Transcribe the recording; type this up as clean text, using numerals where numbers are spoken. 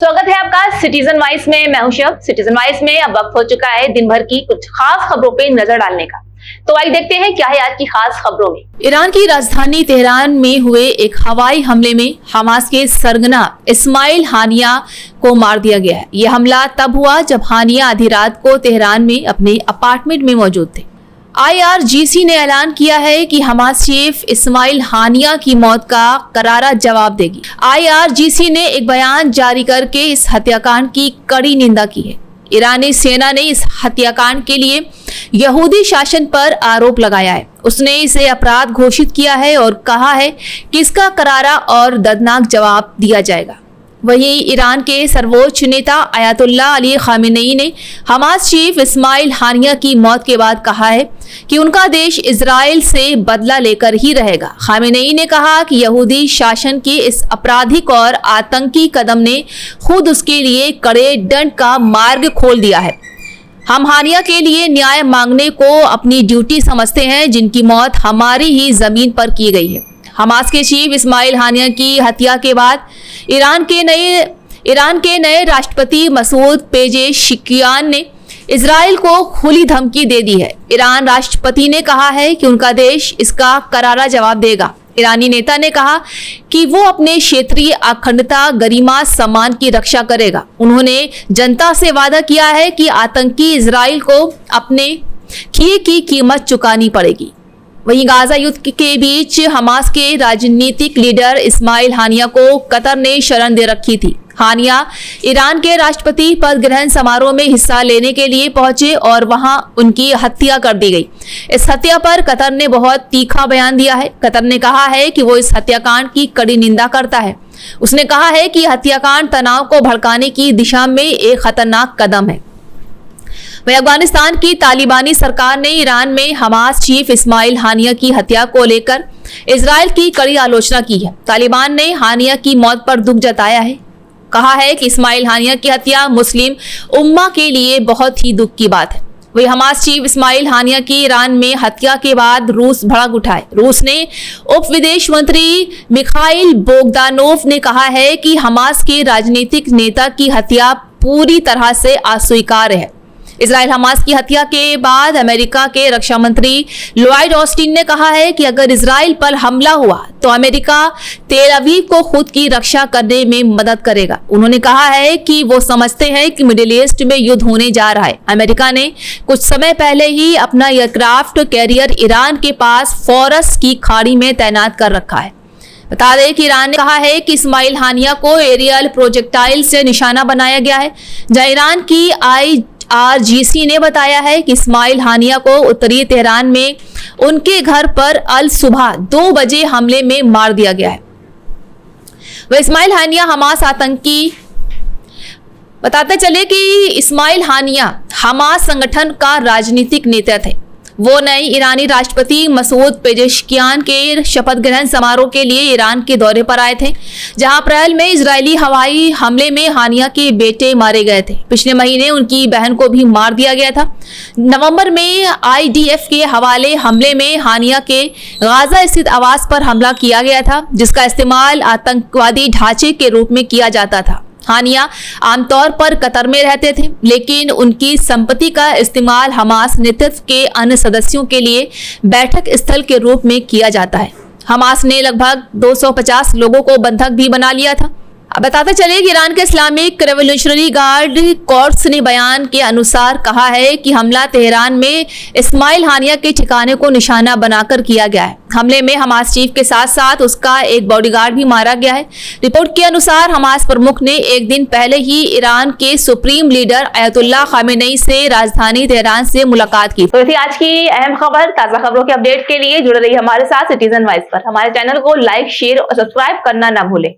स्वागत है आपका सिटीजन वाइज में। मैं हूं शब। सिटीजन वाइज में अब वक्त हो चुका है दिन भर की कुछ खास खबरों पे नजर डालने का। तो आइए देखते हैं क्या है आज की खास खबरों में। ईरान की राजधानी तेहरान में हुए एक हवाई हमले में हमास के सरगना इस्माइल हानिया को मार दिया गया है। यह हमला तब हुआ जब हानिया आधी रात को तेहरान में अपने अपार्टमेंट में मौजूद थे। IRGC ने ऐलान किया है कि हमास चीफ इस्माइल हानिया की मौत का करारा जवाब देगी। IRGC ने एक बयान जारी करके इस हत्याकांड की कड़ी निंदा की है। ईरानी सेना ने इस हत्याकांड के लिए यहूदी शासन पर आरोप लगाया है। उसने इसे अपराध घोषित किया है और कहा है कि इसका करारा और दर्दनाक जवाब दिया जाएगा। वहीं ईरान के सर्वोच्च नेता अयातुल्लाह अली खामेनेई ने हमास चीफ इस्माइल हानिया की मौत के बाद कहा है कि उनका देश इजराइल से बदला लेकर ही रहेगा। खामेनेई ने कहा कि यहूदी शासन के इस आपराधिक और आतंकी कदम ने खुद उसके लिए कड़े दंड का मार्ग खोल दिया है। हम हानिया के लिए न्याय मांगने को अपनी ड्यूटी समझते हैं, जिनकी मौत हमारी ही जमीन पर की गई है। हमास के चीफ इस्माइल हानिया की हत्या के बाद ईरान के नए राष्ट्रपति मसूद पेजेशिकियान ने इजराइल को खुली धमकी दे दी है। ईरान राष्ट्रपति ने कहा है कि उनका देश इसका करारा जवाब देगा। ईरानी नेता ने कहा कि वो अपने क्षेत्रीय अखंडता, गरिमा, सम्मान की रक्षा करेगा। उन्होंने जनता से वादा किया है कि आतंकी इजराइल को अपने किए की कीमत चुकानी पड़ेगी। वहीं गाजा युद्ध के बीच हमास के राजनीतिक लीडर इस्माइल हानिया को कतर ने शरण दे रखी थी। हानिया ईरान के राष्ट्रपति पद ग्रहण समारोह में हिस्सा लेने के लिए पहुंचे और वहां उनकी हत्या कर दी गई। इस हत्या पर कतर ने बहुत तीखा बयान दिया है। कतर ने कहा है कि वो इस हत्याकांड की कड़ी निंदा करता है। उसने कहा है कि हत्याकांड तनाव को भड़काने की दिशा में एक खतरनाक कदम है। वहीं अफगानिस्तान की तालिबानी सरकार ने ईरान में हमास चीफ इस्माइल हानिया की हत्या को लेकर इजराइल की कड़ी आलोचना की है। तालिबान ने हानिया की मौत पर दुख जताया है। कहा है कि इस्माइल हानिया की हत्या मुस्लिम उम्मा के लिए बहुत ही दुख की बात है। वही हमास चीफ इस्माइल हानिया की ईरान में हत्या के बाद रूस भड़क उठा है। रूस ने उप विदेश मंत्री मिखाइल बोगदानोव ने कहा है कि हमास के राजनीतिक नेता की हत्या पूरी तरह से अस्वीकार्य है। इजराइल हमास की हत्या के बाद अमेरिका के रक्षा मंत्री लॉयड ऑस्टिन ने कहा है कि अगर इजराइल पर हमला हुआ तो अमेरिका तेल अवीव को खुद की रक्षा करने में मदद करेगा। उन्होंने कहा है कि वो समझते हैं कि मिडिल ईस्ट में युद्ध होने जा रहा है। अमेरिका ने कुछ समय पहले ही अपना एयरक्राफ्ट कैरियर ईरान के पास फॉरस की खाड़ी में तैनात कर रखा है। बता दें कि ईरान ने कहा है कि इस्माइल हानिया को एरियल प्रोजेक्टाइल से निशाना बनाया गया है, जहां ईरान की IRGC ने बताया है कि इस्माइल हानिया को उत्तरी तेहरान में उनके घर पर अल सुबह 2 बजे हमले में मार दिया गया है। वह इस्माइल हानिया हमास आतंकी बताते चले कि इस्माइल हानिया हमास संगठन का राजनीतिक नेता थे। वो नए ईरानी राष्ट्रपति मसूद पेजेशिकियान के शपथ ग्रहण समारोह के लिए ईरान के दौरे पर आए थे, जहां अप्रैल में इजरायली हवाई हमले में हानिया के बेटे मारे गए थे। पिछले महीने उनकी बहन को भी मार दिया गया था। नवंबर में IDF के हवाले हमले में हानिया के गाजा स्थित आवास पर हमला किया गया था, जिसका इस्तेमाल आतंकवादी ढांचे के रूप में किया जाता था। हानिया आमतौर पर कतर में रहते थे, लेकिन उनकी संपत्ति का इस्तेमाल हमास नेतृत्व के अन्य सदस्यों के लिए बैठक स्थल के रूप में किया जाता है। हमास ने लगभग 250 लोगों को बंधक भी बना लिया था। अब बताते चले कि ईरान के इस्लामिक रेवोल्यूशनरी गार्ड कोर्प्स ने बयान के अनुसार कहा है कि हमला तेहरान में इस्माइल हानिया के ठिकाने को निशाना बनाकर किया गया है। हमले में हमास चीफ के साथ साथ उसका एक बॉडीगार्ड भी मारा गया है। रिपोर्ट के अनुसार हमास प्रमुख ने एक दिन पहले ही ईरान के सुप्रीम लीडर अयातुल्लाह खामेनेई से राजधानी तेहरान से मुलाकात की। तो थी आज की अहम खबर। ताजा खबरों के अपडेट के लिए जुड़े रहिए हमारे साथ सिटीजन वाइज पर। हमारे चैनल को लाइक, शेयर और सब्सक्राइब करना ना भूलें।